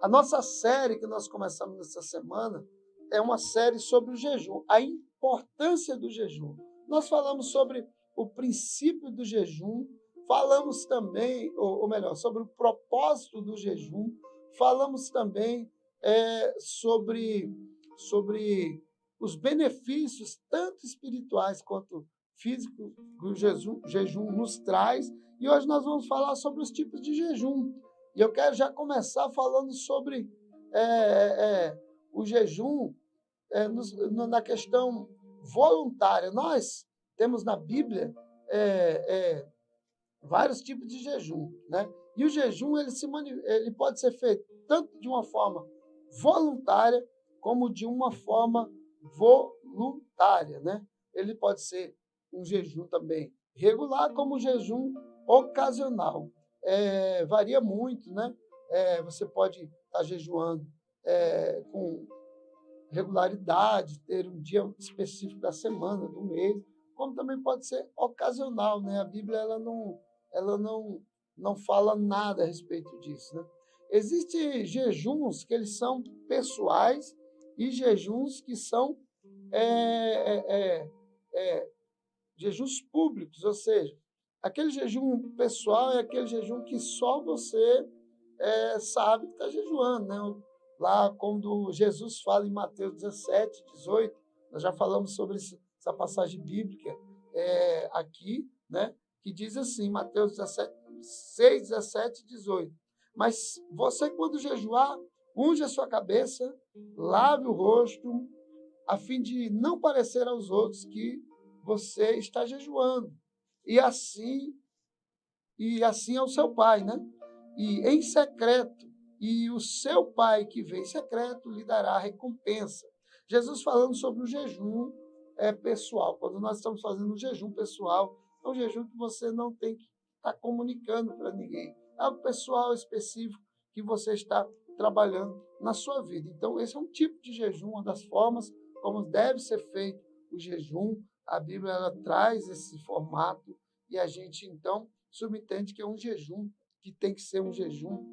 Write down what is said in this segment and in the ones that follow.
A nossa série que nós começamos nessa semana é uma série sobre o jejum, a importância do jejum. Nós falamos sobre o princípio do jejum, falamos também, ou melhor, sobre o propósito do jejum, falamos também sobre os benefícios, tanto espirituais quanto físicos, que o jejum nos traz. E hoje nós vamos falar sobre os tipos de jejum. E eu quero já começar falando sobre o jejum na questão voluntária. Nós temos na Bíblia vários tipos de jejum, né? E o jejum ele pode ser feito tanto de uma forma voluntária como de uma forma voluntária, né? Ele pode ser um jejum também regular, como um jejum ocasional. Varia muito, né? Você pode estar jejuando com regularidade, ter um dia específico da semana, do mês, como também pode ser ocasional, né? A Bíblia ela não fala nada a respeito disso, né? Existem jejuns que eles são pessoais e jejuns que são jejuns públicos, ou seja, aquele jejum pessoal é aquele jejum que só você sabe que está jejuando, né? Lá, quando Jesus fala em Mateus 17, 18, nós já falamos sobre essa passagem bíblica aqui, né? Que diz assim, Mateus 17, 6, 17 e 18. Mas você, quando jejuar, unge a sua cabeça, lave o rosto, a fim de não parecer aos outros que você está jejuando. E assim ao seu pai, né? E em secreto, e o seu pai que vê em secreto lhe dará a recompensa. Jesus falando sobre o jejum pessoal. Quando nós estamos fazendo um jejum pessoal, é um jejum que você não tem que estar comunicando para ninguém. É algo pessoal específico que você está trabalhando na sua vida. Então, esse é um tipo de jejum, uma das formas como deve ser feito o jejum. A Bíblia ela traz esse formato e a gente, então, subentende que é um jejum que tem que ser um jejum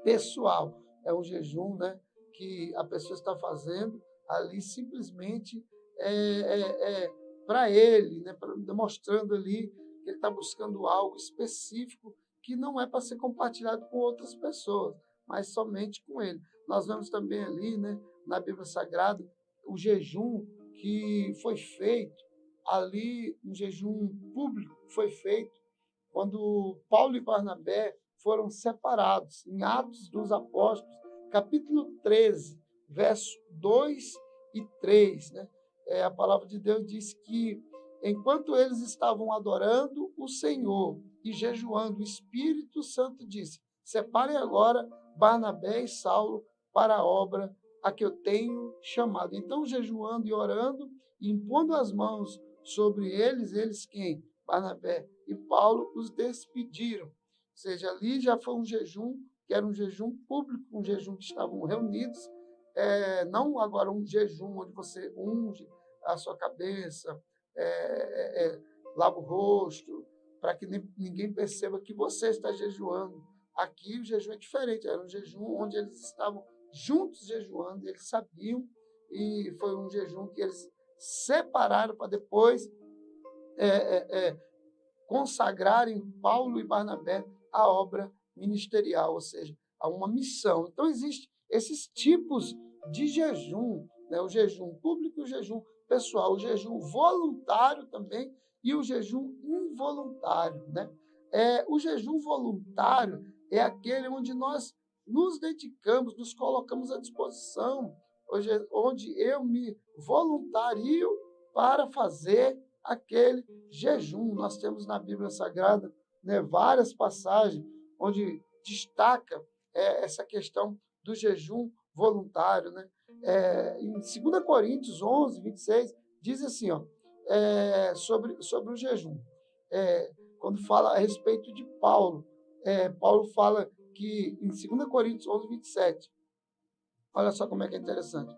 pessoal. É um jejum, né, que a pessoa está fazendo ali simplesmente para ele, né, demonstrando ali que ele está buscando algo específico que não é para ser compartilhado com outras pessoas, mas somente com ele. Nós vemos também ali, né, na Bíblia Sagrada, o jejum que foi feito ali, um jejum público que foi feito quando Paulo e Barnabé foram separados, em Atos dos Apóstolos, capítulo 13, verso 2 e 3, né? A palavra de Deus diz que, enquanto eles estavam adorando o Senhor e jejuando, o Espírito Santo disse, separem agora Barnabé e Saulo para a obra a que eu tenho chamado. Então, jejuando e orando, e impondo as mãos sobre eles quem? Barnabé e Paulo os despediram. Ou seja, ali já foi um jejum, que era um jejum público, um jejum que estavam reunidos, não agora um jejum onde você unge a sua cabeça, lava o rosto, para que ninguém perceba que você está jejuando. Aqui o jejum é diferente, era um jejum onde eles estavam juntos jejuando, eles sabiam, e foi um jejum que eles separaram para depois consagrarem Paulo e Barnabé à obra ministerial, ou seja, a uma missão. Então, existem esses tipos de jejum, né? O jejum público, o jejum pessoal, o jejum voluntário também e o jejum involuntário, né? O jejum voluntário é aquele onde nós nos dedicamos, nos colocamos à disposição, onde eu me voluntario para fazer aquele jejum. Nós temos na Bíblia Sagrada, né, várias passagens onde destaca essa questão do jejum voluntário, né? Em 2 Coríntios 11, 26, diz assim, sobre o jejum. Quando fala a respeito de Paulo, Paulo fala que em 2 Coríntios 11, 27, olha só como é que é interessante.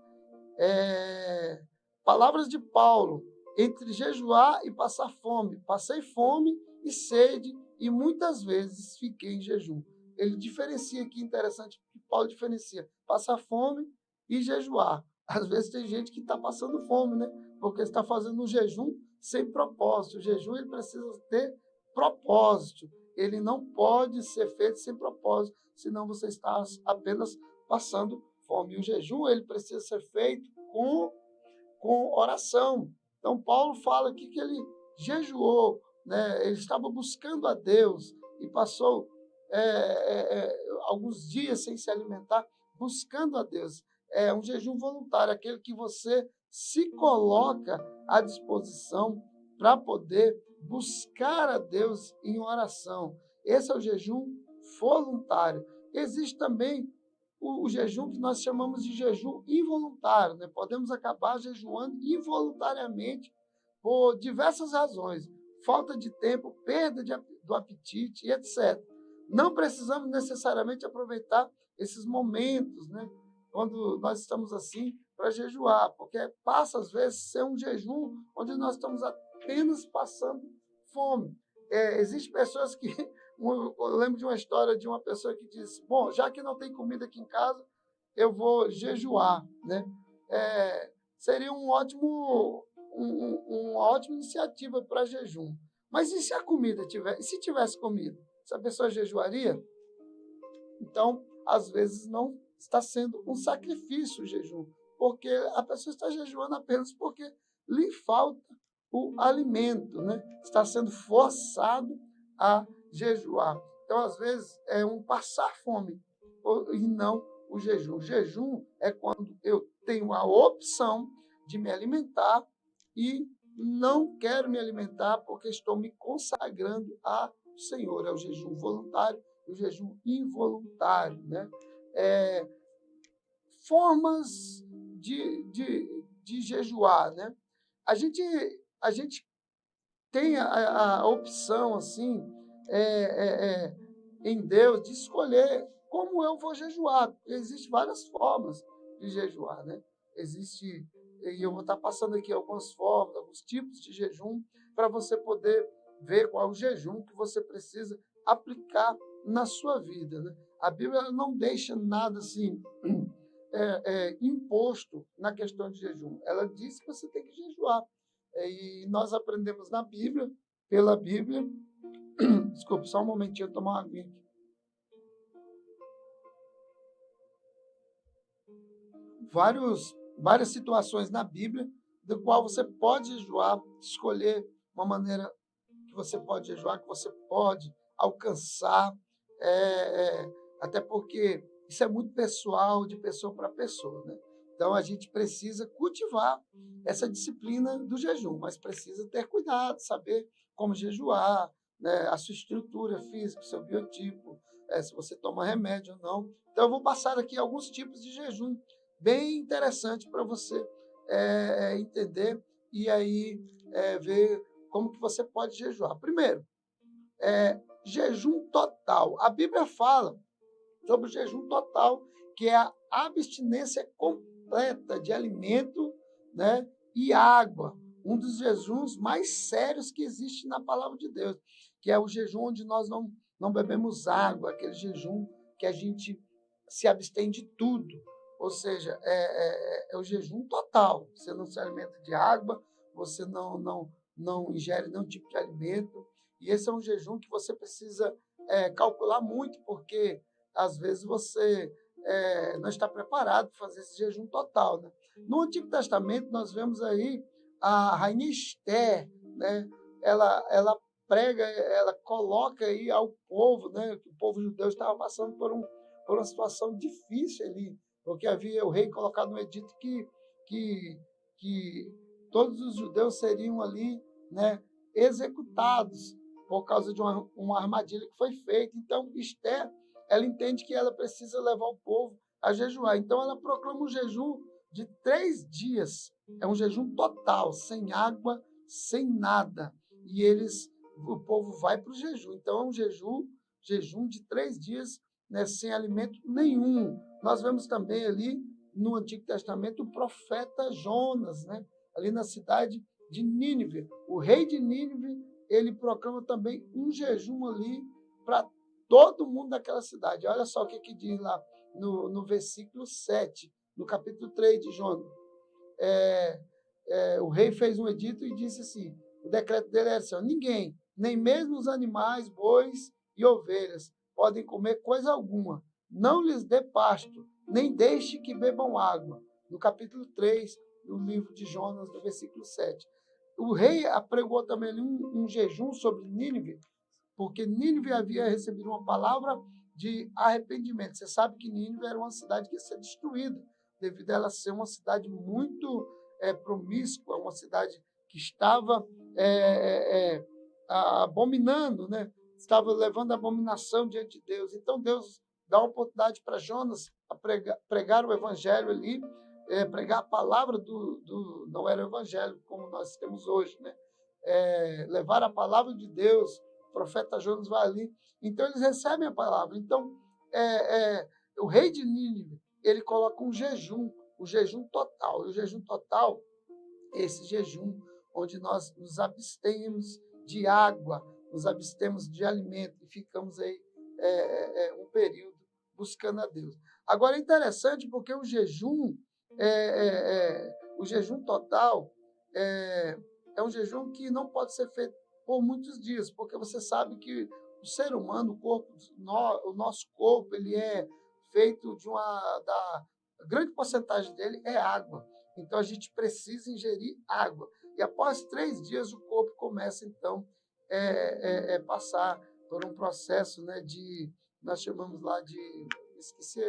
Palavras de Paulo, entre jejuar e passar fome. Passei fome e sede, e muitas vezes fiquei em jejum. ele diferencia aqui, interessante, que Paulo diferencia passar fome e jejuar. Às vezes tem gente que está passando fome, né? Porque está fazendo um jejum sem propósito. O jejum ele precisa ter propósito. Ele não pode ser feito sem propósito, senão você está apenas passando fome. E o jejum ele precisa ser feito com oração. Então, Paulo fala aqui que ele jejuou, né? Ele estava buscando a Deus e passou alguns dias sem se alimentar, buscando a Deus. É um jejum voluntário, aquele que você se coloca à disposição para poder buscar a Deus em oração. Esse é o jejum voluntário. Existe também o jejum que nós chamamos de jejum involuntário, né? Podemos acabar jejuando involuntariamente por diversas razões, falta de tempo, perda do apetite e etc. Não precisamos necessariamente aproveitar esses momentos, né? Quando nós estamos assim para jejuar, porque passa às vezes a ser um jejum onde nós estamos apenas passando fome. Existem pessoas que eu lembro de uma história de uma pessoa que disse: bom, já que não tem comida aqui em casa, eu vou jejuar, né? Seria uma ótima iniciativa para jejum. Mas e se a comida tivesse, se tivesse comida, essa pessoa jejuaria? Então, às vezes não está sendo um sacrifício o jejum, porque a pessoa está jejuando apenas porque lhe falta o alimento, né? Está sendo forçado a jejuar. Então, às vezes, é um passar fome e não o jejum. O jejum é quando eu tenho a opção de me alimentar e não quero me alimentar porque estou me consagrando ao Senhor. É o jejum voluntário e o jejum involuntário, né? Formas de jejuar, né? A gente tem a opção, assim, em Deus, de escolher como eu vou jejuar. Existem várias formas de jejuar, né? E eu vou estar passando aqui algumas formas, alguns tipos de jejum, para você poder ver qual é o jejum que você precisa aplicar na sua vida, né? A Bíblia não deixa nada assim imposto na questão de jejum. Ela diz que você tem que jejuar. E nós aprendemos na Bíblia, pela Bíblia. Desculpa, só um momentinho, eu tomar uma aguinha aqui. Várias situações na Bíblia do qual você pode jejuar, escolher uma maneira que você pode jejuar, que você pode alcançar, até porque isso é muito pessoal, de pessoa para pessoa, né? Então, a gente precisa cultivar essa disciplina do jejum, mas precisa ter cuidado, saber como jejuar, né? A sua estrutura física, o seu biotipo, se você toma remédio ou não. Então, eu vou passar aqui alguns tipos de jejum bem interessante para você entender e aí ver como que você pode jejuar. Primeiro, jejum total. A Bíblia fala sobre o jejum total, que é a abstinência completa de alimento, né, e água. Um dos jejuns mais sérios que existe na palavra de Deus, que é o jejum onde nós não bebemos água, aquele jejum que a gente se abstém de tudo. Ou seja, é o jejum total. Você não se alimenta de água, você não ingere nenhum tipo de alimento. E esse é um jejum que você precisa calcular muito, porque às vezes você não está preparado para fazer esse jejum total, né? No Antigo Testamento, nós vemos aí a rainha Esther, né? Ela prega, ela coloca aí ao povo, né? Que o povo judeu estava passando por uma situação difícil ali, porque havia o rei colocado no edito que todos os judeus seriam ali, né, executados por causa de uma armadilha que foi feita. Então, Esther, ela entende que ela precisa levar o povo a jejuar. Então, ela proclama um jejum de 3 dias. É um jejum total, sem água, sem nada. E o povo vai para o jejum. Então, é um jejum de 3 dias, né, sem alimento nenhum. Nós vemos também ali no Antigo Testamento o profeta Jonas, né, ali na cidade de Nínive. O rei de Nínive, ele proclama também um jejum ali para todo mundo daquela cidade. Olha só o que diz lá no versículo 7, no capítulo 3 de Jonas. O rei fez um edito e disse assim, o decreto dele era assim, ó, ninguém, nem mesmo os animais, bois e ovelhas, podem comer coisa alguma. Não lhes dê pasto, nem deixe que bebam água. No capítulo 3 do livro de Jonas, no versículo 7. O rei apregou também ali um jejum sobre Nínive, porque Nínive havia recebido uma palavra de arrependimento. Você sabe que Nínive era uma cidade que ia ser destruída, devido a ela ser uma cidade muito promíscua, uma cidade que estava abominando, né? Estava levando a abominação diante de Deus. Então Deus dá uma oportunidade para Jonas a pregar o evangelho ali, pregar a palavra não era o evangelho como nós temos hoje, né? Levar a palavra de Deus. O profeta Jonas vai ali, então eles recebem a palavra. Então, o rei de Nínive, ele coloca um jejum, o jejum total. E o jejum total é esse jejum onde nós nos abstemos de água, nos abstemos de alimento e ficamos aí um período buscando a Deus. Agora é interessante porque o jejum total é um jejum que não pode ser feito por muitos dias, porque você sabe que o ser humano, o nosso corpo, ele é feito da grande porcentagem dele é água. Então a gente precisa ingerir água. E após 3 dias o corpo começa então passar por um processo, né, nós chamamos lá de, esqueci,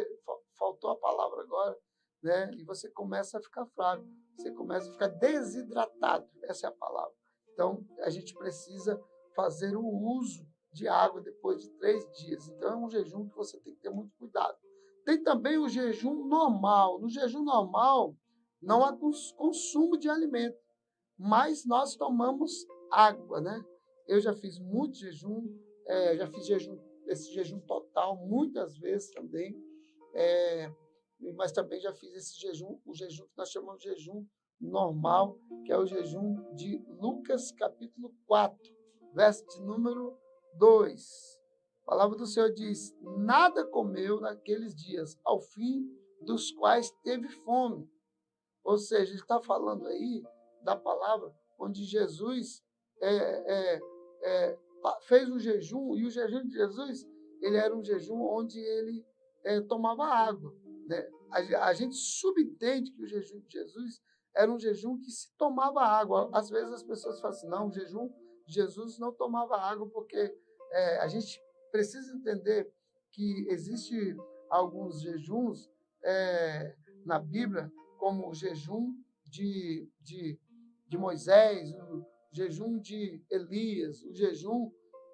faltou a palavra agora, né? E você começa a ficar fraco, você começa a ficar desidratado, essa é a palavra. Então, a gente precisa fazer o uso de água depois de 3 dias. Então, é um jejum que você tem que ter muito cuidado. Tem também o jejum normal. No jejum normal, não há consumo de alimento, mas nós tomamos água, né? Eu já fiz muito jejum, já fiz esse jejum total muitas vezes também, mas também já fiz o jejum que nós chamamos de jejum normal, que é o jejum de Lucas capítulo 4, verso de número 2. A palavra do Senhor diz, nada comeu naqueles dias, ao fim dos quais teve fome. Ou seja, ele está falando aí da palavra onde Jesus fez um jejum, e o jejum de Jesus, ele era um jejum onde ele tomava água, né? A gente subentende que o jejum de Jesus era um jejum que se tomava água. Às vezes as pessoas falam assim, não, o jejum de Jesus não tomava água, porque a gente precisa entender que existe alguns jejuns na Bíblia, como o jejum de Moisés, o jejum de Elias, o jejum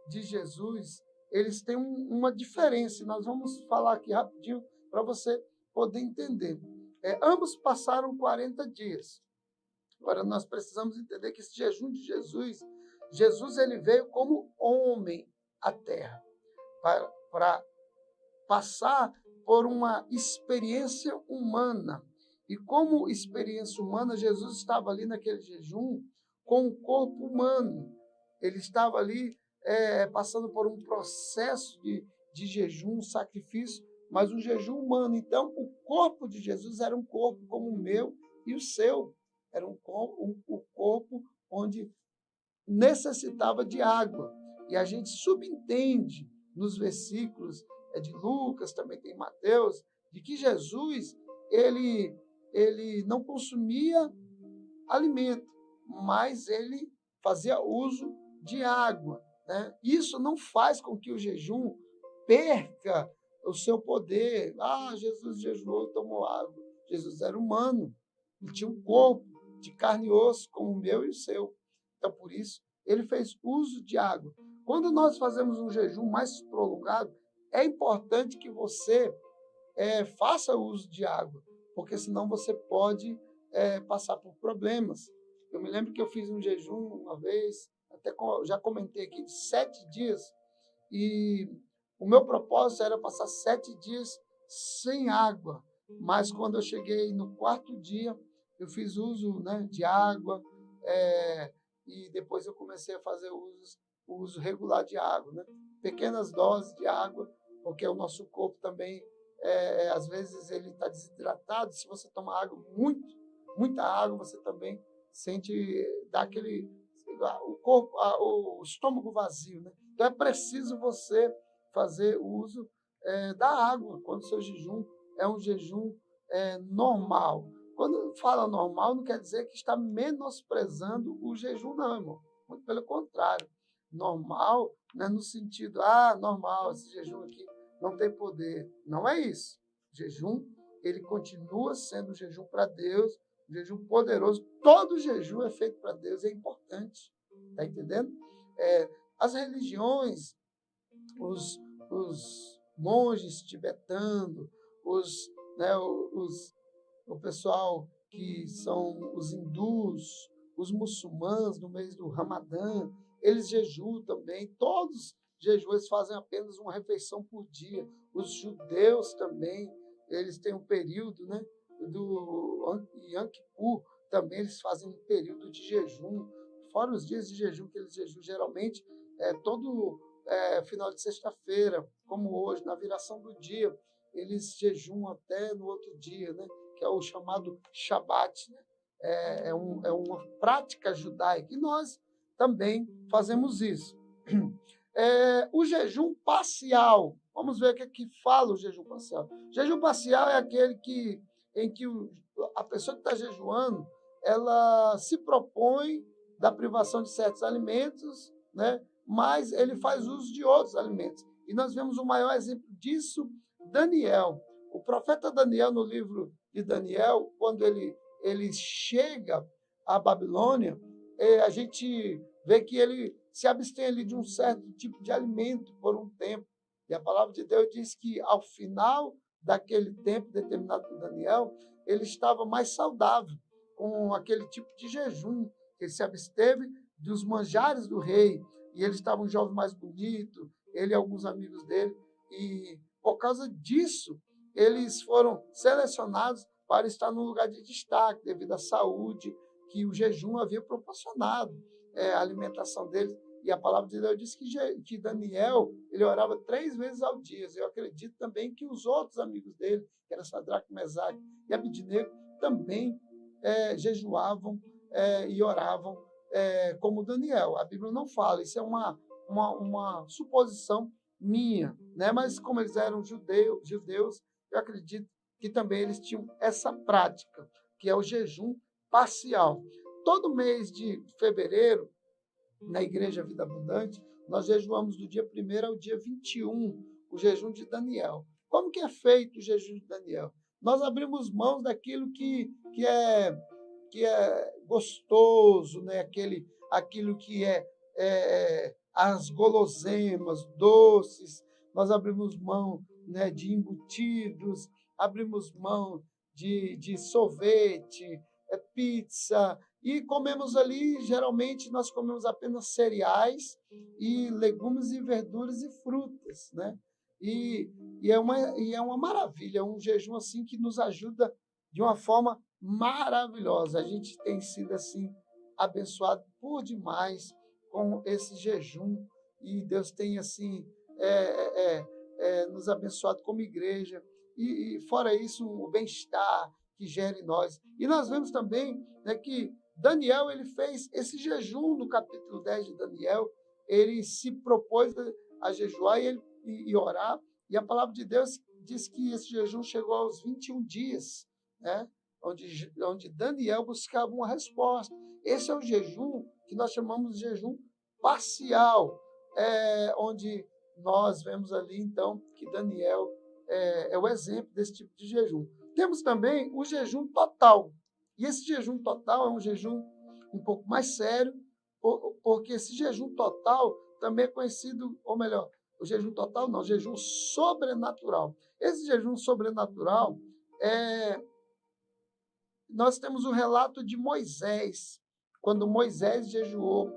de Jesus, eles têm uma diferença. Nós vamos falar aqui rapidinho para você poder entender. Ambos passaram 40 dias. Agora, nós precisamos entender que esse jejum de Jesus ele veio como homem à terra, para passar por uma experiência humana. E como experiência humana, Jesus estava ali naquele jejum com o corpo humano. Ele estava ali passando por um processo de jejum, sacrifício, mas um jejum humano. Então, o corpo de Jesus era um corpo como o meu e o seu. Era um corpo onde necessitava de água. E a gente subentende nos versículos de Lucas, também tem Mateus, de que Jesus ele não consumia alimento, mas ele fazia uso de água, né? Isso não faz com que o jejum perca o seu poder. Jesus jejuou e tomou água. Jesus era humano, ele tinha um corpo de carne e osso, como o meu e o seu. Então, por isso, ele fez uso de água. Quando nós fazemos um jejum mais prolongado, é importante que você faça uso de água, porque senão você pode passar por problemas. Eu me lembro que eu fiz um jejum uma vez, já comentei aqui, de 7 dias, e o meu propósito era passar 7 dias sem água, mas quando eu cheguei no 4º dia, eu fiz uso, né, de água, e depois eu comecei a fazer uso o uso regular de água, né? Pequenas doses de água, porque o nosso corpo também, às vezes, ele está desidratado. Se você tomar água, muita água, você também sente, dá aquele, o corpo, o estômago vazio, né? Então, é preciso você fazer uso da água quando o seu jejum é um jejum normal. Quando fala normal, não quer dizer que está menosprezando o jejum, não, irmão. Muito pelo contrário. Normal, não é no sentido, normal, esse jejum aqui não tem poder. Não é isso. O jejum, ele continua sendo um jejum para Deus, um jejum poderoso. Todo jejum é feito para Deus, é importante. Está entendendo? As religiões, os monges tibetanos, o pessoal que são os hindus, os muçulmanos no mês do Ramadã, eles jejuam também. Todos jejuam, eles fazem apenas uma refeição por dia. Os judeus também, eles têm um período, né, do Yom Kippur, também eles fazem um período de jejum. Fora os dias de jejum que eles jejuam, geralmente, todo final de sexta-feira, como hoje, na viração do dia, eles jejuam até no outro dia, né? Que é o chamado Shabat, né? É uma prática judaica, e nós também fazemos isso. O jejum parcial, vamos ver o que é que fala o jejum parcial. O jejum parcial é aquele em que a pessoa que está jejuando, ela se propõe da privação de certos alimentos, né? Mas ele faz uso de outros alimentos. E nós vemos o maior exemplo disso, Daniel. O profeta Daniel, no livro de Daniel, quando ele chega à Babilônia, a gente vê que ele se abstém ali de um certo tipo de alimento por um tempo. E a palavra de Deus diz que, ao final daquele tempo determinado por Daniel, ele estava mais saudável, com aquele tipo de jejum. Ele se absteve dos manjares do rei, e ele estava um jovem mais bonito, ele e alguns amigos dele, e por causa disso, eles foram selecionados para estar num lugar de destaque, devido à saúde que o jejum havia proporcionado, a alimentação deles. E a palavra de Deus diz que Daniel, ele orava 3 vezes ao dia. Eu acredito também que os outros amigos dele, que eram Sadraque, Mesaque e Abidnego, também jejuavam e oravam como Daniel. A Bíblia não fala, isso é uma suposição minha, né? Mas como eles eram judeus, eu acredito que também eles tinham essa prática, que é o jejum parcial. Todo mês de fevereiro, na Igreja Vida Abundante, nós jejuamos do dia 1º ao dia 21, o jejum de Daniel. Como que é feito o jejum de Daniel? Nós abrimos mãos daquilo que é gostoso, né? Aquilo que as guloseimas, doces. Nós abrimos mão, né, de embutidos, abrimos mão de sorvete, pizza, e comemos ali, geralmente nós comemos apenas cereais e legumes e verduras e frutas, né? E é uma maravilha, é um jejum assim que nos ajuda de uma forma maravilhosa. A gente tem sido assim abençoado por demais com esse jejum, e Deus tem assim nos abençoado como igreja, e fora isso, o bem-estar que gera em nós. E nós vemos também, né, que Daniel, ele fez esse jejum no capítulo 10 de Daniel, ele se propôs a jejuar e orar, e a palavra de Deus diz que esse jejum chegou aos 21 dias, né, onde Daniel buscava uma resposta. Esse é o jejum que nós chamamos de jejum parcial, onde nós vemos ali, então, que Daniel é o exemplo desse tipo de jejum. Temos também o jejum total. E esse jejum total é um jejum um pouco mais sério, porque esse jejum total também é conhecido, ou melhor, o jejum total não, o jejum sobrenatural. Esse jejum sobrenatural, nós temos o relato de Moisés, quando Moisés jejuou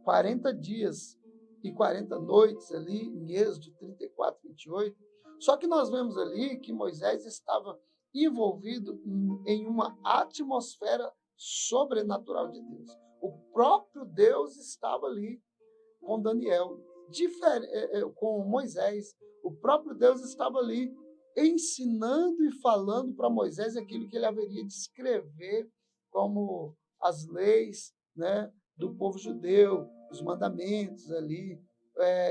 40 dias e 40 noites ali, em Êxodo 34, 28. Só que nós vemos ali que Moisés estava envolvido em uma atmosfera sobrenatural de Deus. O próprio Deus estava ali. com Daniel, com Moisés. O próprio Deus estava ali ensinando e falando para Moisés aquilo que ele haveria de escrever como as leis, né, do povo judeu, os mandamentos ali.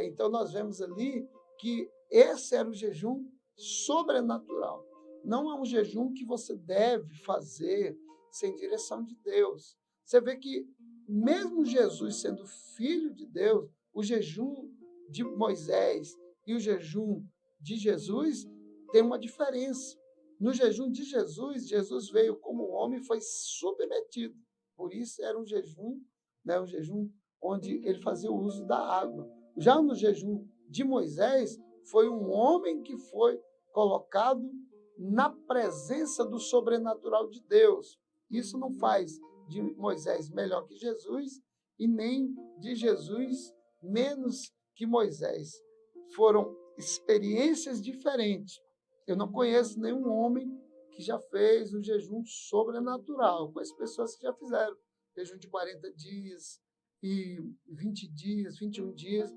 Então, nós vemos ali que esse era o jejum sobrenatural. Não é um jejum que você deve fazer sem direção de Deus. Você vê que, mesmo Jesus sendo filho de Deus, o jejum de Moisés e o jejum de Jesus tem uma diferença. No jejum de Jesus, Jesus veio como homem e foi submetido. Por isso era um jejum, né, um jejum onde ele fazia o uso da água. Já no jejum de Moisés, foi um homem que foi colocado na presença do sobrenatural de Deus. Isso não faz de Moisés melhor que Jesus e nem de Jesus menos que Moisés. Foram experiências diferentes. Eu não conheço nenhum homem que já fez um jejum sobrenatural. Conheço pessoas que já fizeram jejum de 40 dias e 20 dias, 21 dias,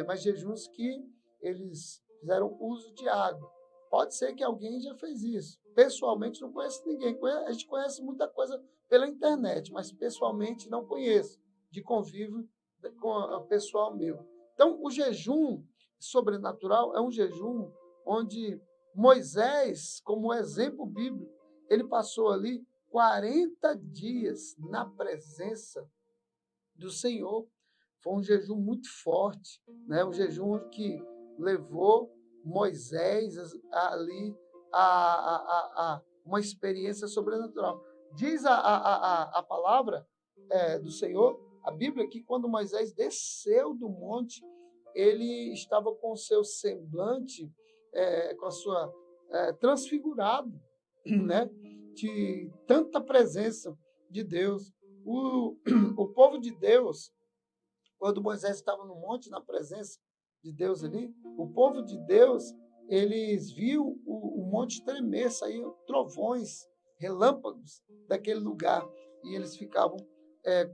mas jejuns que eles fizeram uso de água. Pode ser que alguém já fez isso. Pessoalmente, não conheço ninguém. A gente conhece muita coisa pela internet, mas pessoalmente não conheço, de convívio com o pessoal meu. Então, o jejum sobrenatural é um jejum onde Moisés, como exemplo bíblico, ele passou ali 40 dias na presença do Senhor. Foi um jejum muito forte, né? Um jejum que levou Moisés ali a uma experiência sobrenatural. Diz a palavra do Senhor, a Bíblia, que quando Moisés desceu do monte, ele estava com o seu semblante, com a sua transfigurado, né? De tanta presença de Deus. O povo de Deus, quando Moisés estava no monte, na presença de Deus ali, o povo de Deus, eles viam o monte tremer, saíam trovões, relâmpagos daquele lugar, e eles ficavam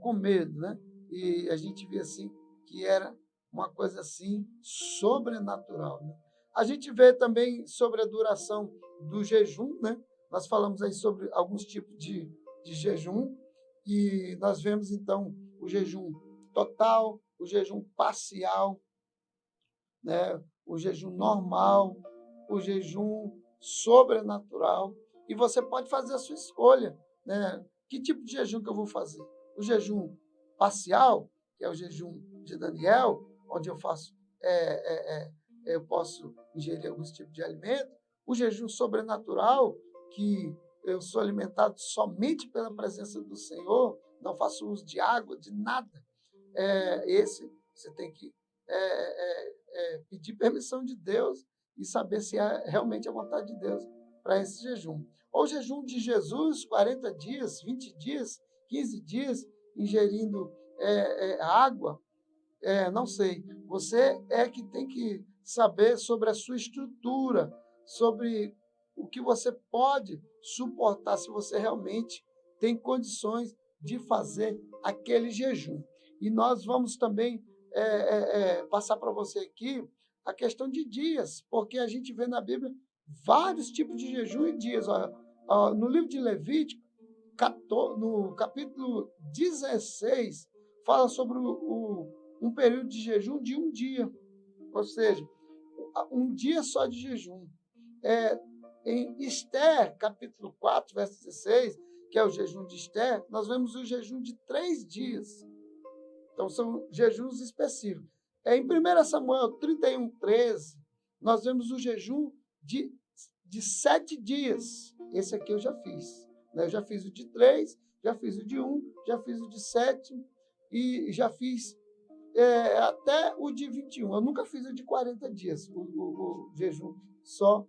com medo, né? E a gente vê assim que era uma coisa assim sobrenatural, né? A gente vê também sobre a duração do jejum, né? Nós falamos aí sobre alguns tipos de jejum, e nós vemos então o jejum total, o jejum parcial, né? O jejum normal, o jejum sobrenatural. E você pode fazer a sua escolha, né? Que tipo de jejum que eu vou fazer? O jejum parcial, que é o jejum de Daniel, onde eu faço, eu posso ingerir alguns tipos de alimento. O jejum sobrenatural, que eu sou alimentado somente pela presença do Senhor, não faço uso de água, de nada. Esse você tem que pedir permissão de Deus e saber se é realmente a vontade de Deus para esse jejum. Ou o jejum de Jesus, 40 dias, 20 dias, 15 dias, ingerindo água, não sei. Você é que tem que saber sobre a sua estrutura, sobre o que você pode suportar, se você realmente tem condições de fazer aquele jejum. E nós vamos também passar para você aqui a questão de dias, porque a gente vê na Bíblia vários tipos de jejum e dias. No livro de Levítico, no capítulo 16, fala sobre um período de jejum de um dia, ou seja, um dia só de jejum. Em Esther, capítulo 4, verso 16, que é o jejum de Esther, nós vemos o jejum de 3 dias. Então, são jejuns específicos. Em 1 Samuel 31, 13, nós vemos o jejum de 7 dias. Esse aqui eu já fiz. Né? Eu já fiz o de 3, já fiz o de 1, já fiz o de 7 e já fiz até o de 21. Eu nunca fiz o de 40 dias, o jejum só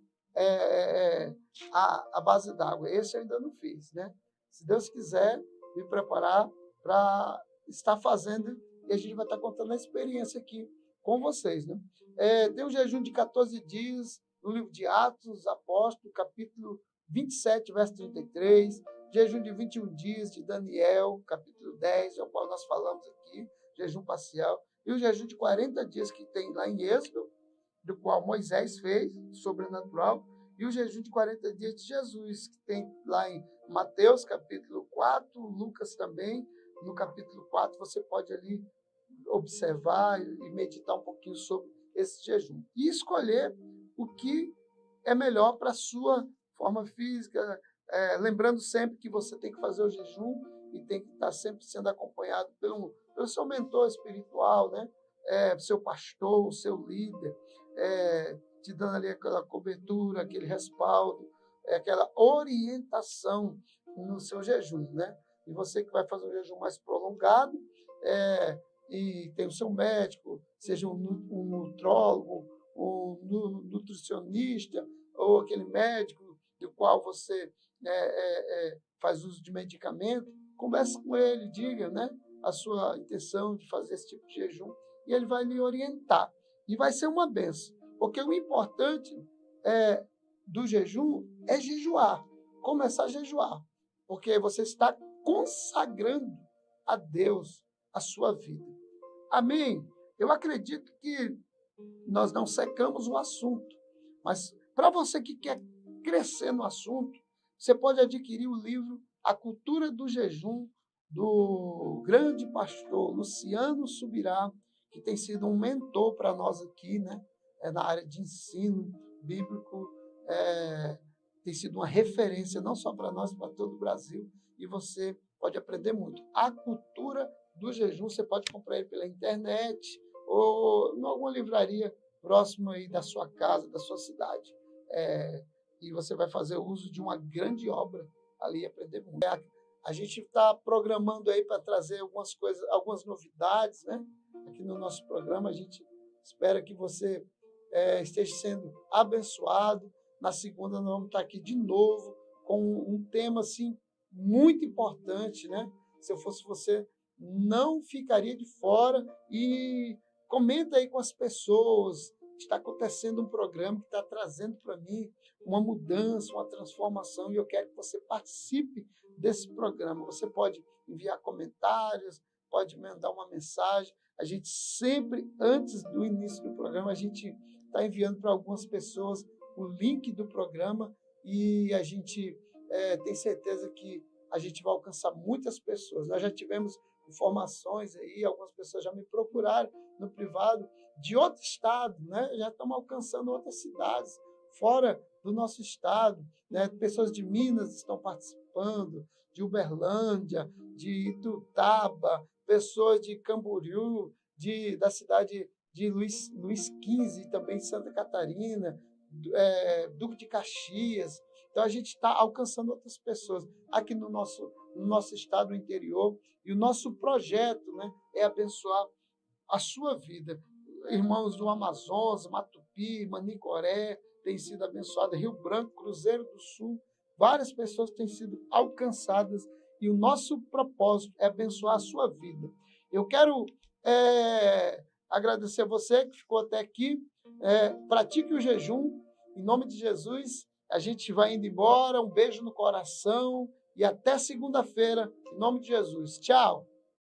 a base d'água. Esse eu ainda não fiz. Né? Se Deus quiser, me preparar para estar fazendo, e a gente vai estar contando a experiência aqui com vocês. Né? Tem um jejum de 14 dias no livro de Atos, Apóstolos, capítulo 27, verso 33, jejum de 21 dias de Daniel, capítulo 10, é o qual nós falamos aqui, jejum parcial. e o jejum de 40 dias que tem lá em Êxodo, do qual Moisés fez, sobrenatural, e o jejum de 40 dias de Jesus, que tem lá em Mateus, capítulo 4, Lucas também, no capítulo 4, você pode ali observar e meditar um pouquinho sobre esse jejum. E escolher o que é melhor para a sua forma física, lembrando sempre que você tem que fazer o jejum e tem que estar sempre sendo acompanhado pelo seu mentor espiritual, né? Seu pastor, seu líder, te dando ali aquela cobertura, aquele respaldo, aquela orientação no seu jejum, né? E você que vai fazer um jejum mais prolongado, e tem o seu médico, seja um nutrólogo, um nutricionista, ou aquele médico do qual você faz uso de medicamento, converse com ele, diga, né, a sua intenção de fazer esse tipo de jejum, e ele vai lhe orientar. E vai ser uma benção, porque o importante do jejum é jejuar, começar a jejuar, porque você está consagrando a Deus a sua vida. Amém? Eu acredito que nós não secamos o assunto, mas para você que quer crescer no assunto, você pode adquirir o livro A Cultura do Jejum, do grande pastor Luciano Subirá, que tem sido um mentor para nós aqui, né? Na área de ensino bíblico, tem sido uma referência não só para nós, para todo o Brasil, e você pode aprender muito. A Cultura do Jejum, você pode comprar ele pela internet ou em alguma livraria próxima aí da sua casa, da sua cidade. E você vai fazer uso de uma grande obra ali e aprender muito. A gente está programando aí para trazer algumas coisas, algumas novidades, né? Aqui no nosso programa, a gente espera que você esteja sendo abençoado. Na segunda, nós vamos estar aqui de novo com um tema assim muito importante, né? Se eu fosse você, não ficaria de fora, e comenta aí com as pessoas. Está acontecendo um programa que está trazendo para mim uma mudança, uma transformação, e eu quero que você participe desse programa. Você pode enviar comentários, pode mandar uma mensagem. A gente sempre, antes do início do programa, a gente está enviando para algumas pessoas o link do programa, e a gente tem certeza que a gente vai alcançar muitas pessoas. Nós já tivemos informações aí, algumas pessoas já me procuraram no privado de outro estado, né? Já estamos alcançando outras cidades fora do nosso estado, né? Pessoas de Minas estão participando, de Uberlândia, de Itutaba, pessoas de Camboriú, da cidade de Luiz XV, também Santa Catarina, Duque de Caxias. Então, a gente está alcançando outras pessoas aqui no nosso estado interior, e o nosso projeto, né, é abençoar a sua vida. Irmãos do Amazonas, Matupi, Manicoré, têm sido abençoados, Rio Branco, Cruzeiro do Sul, várias pessoas têm sido alcançadas, e o nosso propósito é abençoar a sua vida. Eu quero agradecer a você que ficou até aqui. Pratique o jejum, em nome de Jesus. A gente vai indo embora, um beijo no coração, e até segunda-feira, em nome de Jesus. Tchau!